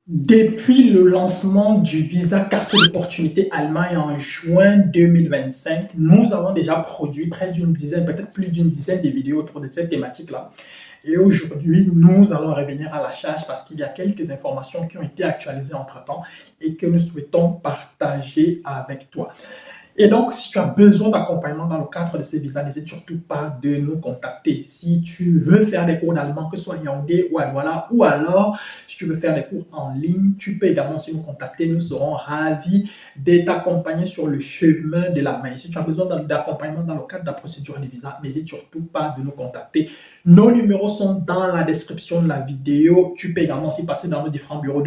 Depuis le lancement du visa carte d'opportunité Allemagne en juin 2025, nous avons déjà produit près d'une dizaine, peut-être plus d'une dizaine de vidéos autour de cette thématique-là. Et aujourd'hui, nous allons revenir à la charge parce qu'il y a quelques informations qui ont été actualisées entre-temps et que nous souhaitons partager avec toi. Et donc, si tu as besoin d'accompagnement dans le cadre de ces visas, n'hésite surtout pas de nous contacter. Si tu veux faire des cours d'allemand, que ce soit Yaoundé ou à Douala, ou alors si tu veux faire des cours en ligne, tu peux également aussi nous contacter. Nous serons ravis de t'accompagner sur le chemin de la main. Si tu as besoin d'accompagnement dans le cadre de la procédure des visas, n'hésite surtout pas de nous contacter. Nos numéros sont dans la description de la vidéo. Tu peux également aussi passer dans nos différents bureaux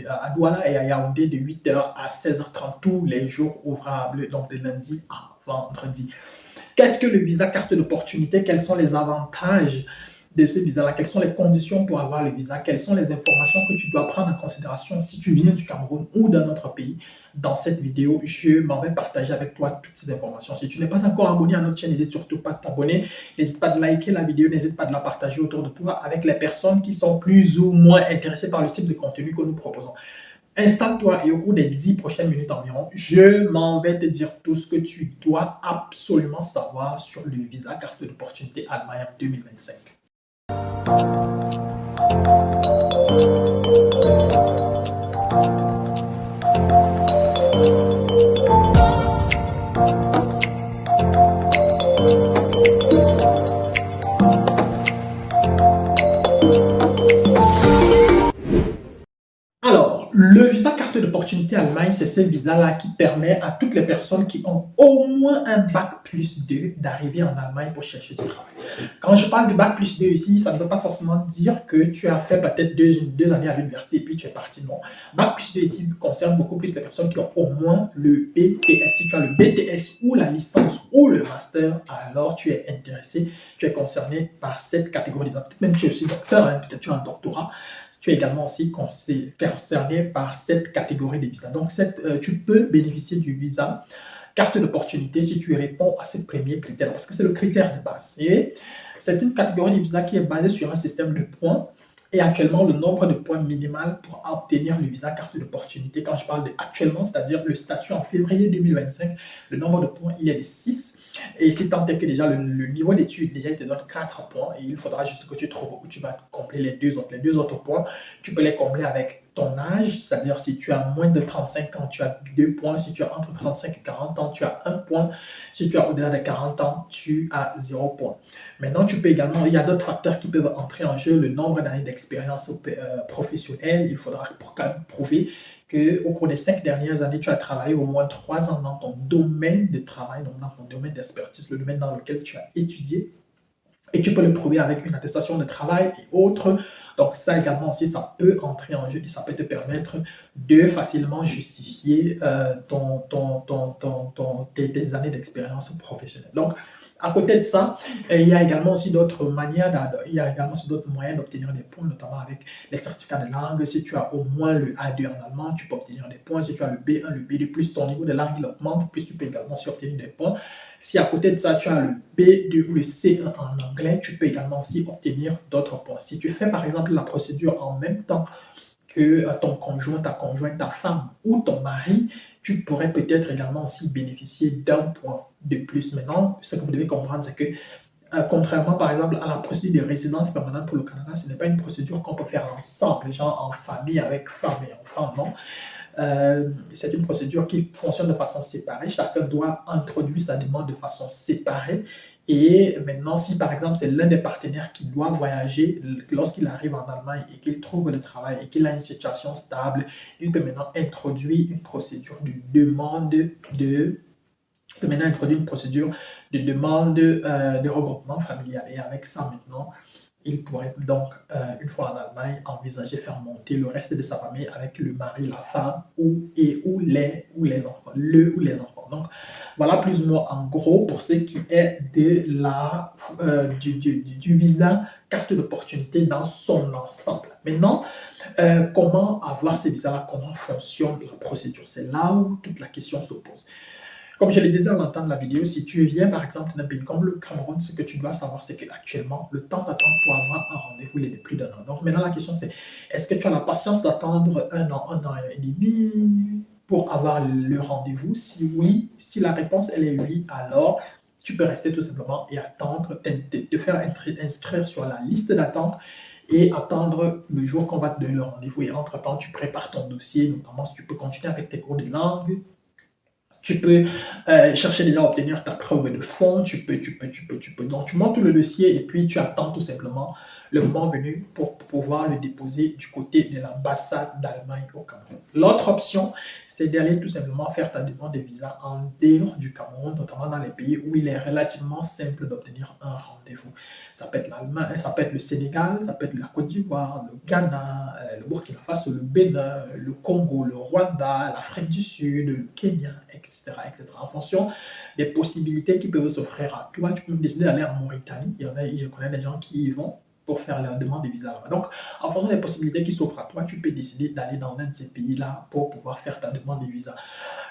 à Douala et à Yaoundé de 8h à 16h30 tous les jours ouvrables, donc de lundi à vendredi. Qu'est-ce que le visa carte d'opportunité? Quels sont les avantages de ce visa-là? Quelles sont les conditions pour avoir le visa? Quelles sont les informations que tu dois prendre en considération si tu viens du Cameroun ou d'un autre pays? Dans cette vidéo, je m'en vais partager avec toi toutes ces informations. Si tu n'es pas encore abonné à notre chaîne, n'hésite surtout pas de t'abonner. N'hésite pas de liker la vidéo, n'hésite pas de la partager autour de toi avec les personnes qui sont plus ou moins intéressées par le type de contenu que nous proposons. Installe-toi et au cours des 10 prochaines minutes environ, je m'en vais te dire tout ce que tu dois absolument savoir sur le visa carte d'opportunité Allemagne 2025. Alors, le visa carte d'opportunité Allemagne, c'est ce visa-là qui permet à toutes les personnes qui ont au moins un bac plus 2 d'arriver en Allemagne pour chercher du travail. Quand je parle de bac plus 2 ici, ça ne veut pas forcément dire que tu as fait peut-être deux années à l'université et puis tu es parti. Non. Bac plus 2 ici concerne beaucoup plus les personnes qui ont au moins le BTS. Si tu as le BTS ou la licence ou le master, alors tu es intéressé, tu es concerné par cette catégorie de visa. Peut-être même tu es aussi docteur, hein, peut-être tu as un doctorat. Tu es également aussi concerné par cette catégorie de visa. Donc, tu peux bénéficier du visa carte d'opportunité si tu réponds à ces premiers critères, parce que c'est le critère de base. Et c'est une catégorie de visa qui est basée sur un système de points. Et actuellement, le nombre de points minimal pour obtenir le visa carte d'opportunité, quand je parle de actuellement, c'est-à-dire le statut en février 2025, le nombre de points, il est de 6. Et si tant est que déjà le niveau d'études, déjà, il te donne 4 points et il faudra juste que tu trouves où tu vas combler les deux autres. Les deux autres points, tu peux les combler avec ton âge, c'est-à-dire si tu as moins de 35 ans, tu as 2 points. Si tu as entre 35 et 40 ans, tu as 1 point. Si tu as au-delà de 40 ans, tu as 0 point. Maintenant, tu peux également, il y a d'autres facteurs qui peuvent entrer en jeu, le nombre d'années d'expérience professionnelle. Il faudra quand même prouver qu'au cours des 5 dernières années, tu as travaillé au moins 3 ans dans ton domaine de travail, donc dans ton domaine d'expertise, le domaine dans lequel tu as étudié. Et tu peux le prouver avec une attestation de travail et autres. Donc ça également aussi, ça peut entrer en jeu et ça peut te permettre de facilement justifier tes années d'expérience professionnelle. Donc, à côté de ça, il y a également aussi d'autres manières, il y a également aussi d'autres moyens d'obtenir des points, notamment avec les certificats de langue. Si tu as au moins le A2 en allemand, tu peux obtenir des points. Si tu as le B1, le B2, plus ton niveau de langue il augmente, plus tu peux également aussi obtenir des points. Si à côté de ça, tu as le B2 ou le C1 en anglais, tu peux également aussi obtenir d'autres points. Si tu fais par exemple la procédure en même temps que ton conjoint, ta conjointe, ta femme ou ton mari, tu pourrais peut-être également aussi bénéficier d'un point de plus. Maintenant, ce que vous devez comprendre, c'est que contrairement par exemple à la procédure de résidence permanente pour le Canada, ce n'est pas une procédure qu'on peut faire ensemble, genre en famille avec femme et enfant, non. C'est une procédure qui fonctionne de façon séparée. Chacun doit introduire sa demande de façon séparée. Et maintenant, si par exemple c'est l'un des partenaires qui doit voyager lorsqu'il arrive en Allemagne et qu'il trouve le travail et qu'il a une situation stable, il peut maintenant introduire une procédure de demande de regroupement familial. Et avec ça maintenant, il pourrait donc, une fois en Allemagne, envisager faire monter le reste de sa famille avec le mari, la femme ou les enfants, le ou les enfants. Donc, voilà plus ou moins en gros pour ce qui est du visa carte d'opportunité dans son ensemble. Maintenant, comment avoir ces visas-là, comment fonctionne la procédure? C'est là où toute la question se pose. Comme je le disais à l'entame de la vidéo, si tu viens par exemple d'un pays comme le Cameroun, ce que tu dois savoir, c'est qu'actuellement, le temps d'attente pour avoir un rendez-vous, il est de plus d'un an. Donc maintenant, la question c'est, est-ce que tu as la patience d'attendre un an et demi pour avoir le rendez-vous? Si oui, si la réponse elle est oui, alors tu peux rester tout simplement et attendre, te faire inscrire sur la liste d'attente et attendre le jour qu'on va te donner le rendez-vous. Et entre-temps, tu prépares ton dossier, notamment si tu peux continuer avec tes cours de langue, tu peux chercher déjà à obtenir ta preuve de fond, tu peux. Donc, tu montes le dossier et puis tu attends tout simplement le moment venu pour pouvoir le déposer du côté de l'ambassade d'Allemagne au Cameroun. L'autre option, c'est d'aller tout simplement faire ta demande de visa en dehors du Cameroun, notamment dans les pays où il est relativement simple d'obtenir un rendez-vous. Ça peut être l'Allemagne, ça peut être le Sénégal, ça peut être la Côte d'Ivoire, le Ghana, le Burkina Faso, le Bénin, le Congo, le Rwanda, l'Afrique du Sud, le Kenya, etc., etc. En fonction des possibilités qui peuvent s'offrir à toi, tu peux décider d'aller en Mauritanie. Je connais des gens qui y vont pour faire leur demande de visa. Donc, en fonction des possibilités qui s'offrent à toi, tu peux décider d'aller dans un de ces pays-là pour pouvoir faire ta demande de visa.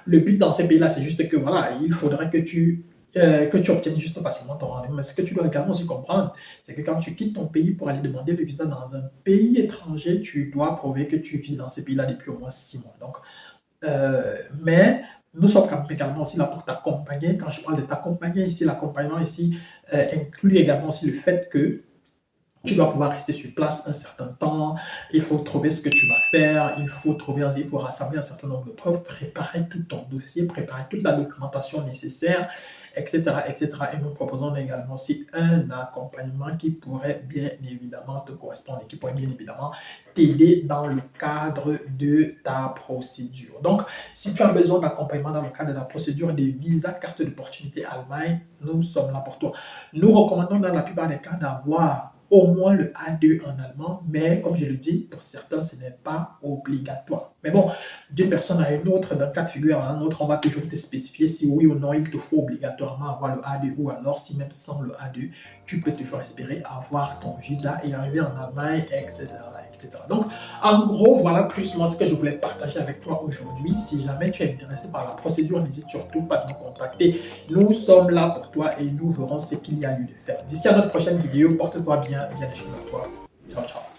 Le but dans ces pays-là, c'est juste que voilà, il faudrait que tu obtiennes juste facilement ton rendez-vous. Mais ce que tu dois également aussi comprendre, c'est que quand tu quittes ton pays pour aller demander le visa dans un pays étranger, tu dois prouver que tu vis dans ce pays-là depuis au moins 6 mois. Donc, mais nous sommes également aussi là pour t'accompagner. Quand je parle de t'accompagner ici, l'accompagnement ici inclut également aussi le fait que tu dois pouvoir rester sur place un certain temps, il faut trouver ce que tu vas faire, il faut rassembler un certain nombre de preuves, préparer tout ton dossier, préparer toute la documentation nécessaire, etc., etc. Et nous proposons également aussi un accompagnement qui pourrait bien évidemment te correspondre et qui pourrait bien évidemment t'aider dans le cadre de ta procédure. Donc, si tu as besoin d'accompagnement dans le cadre de la procédure des visas carte d'opportunité Allemagne, nous sommes là pour toi. Nous recommandons dans la plupart des cas d'avoir au moins le A2 en allemand, mais comme je le dis, pour certains, ce n'est pas obligatoire. Mais bon, d'une personne à une autre, d'un cas de figure à un autre, on va toujours te spécifier si oui ou non il te faut obligatoirement avoir le A2 ou alors si même sans le A2, tu peux toujours espérer avoir ton visa et arriver en Allemagne, etc., etc. Donc, en gros, voilà plus moi ce que je voulais partager avec toi aujourd'hui. Si jamais tu es intéressé par la procédure, n'hésite surtout pas à nous contacter. Nous sommes là pour toi et nous verrons ce qu'il y a lieu de faire. D'ici à notre prochaine vidéo, porte-toi bien, bien chez toi. Ciao, ciao.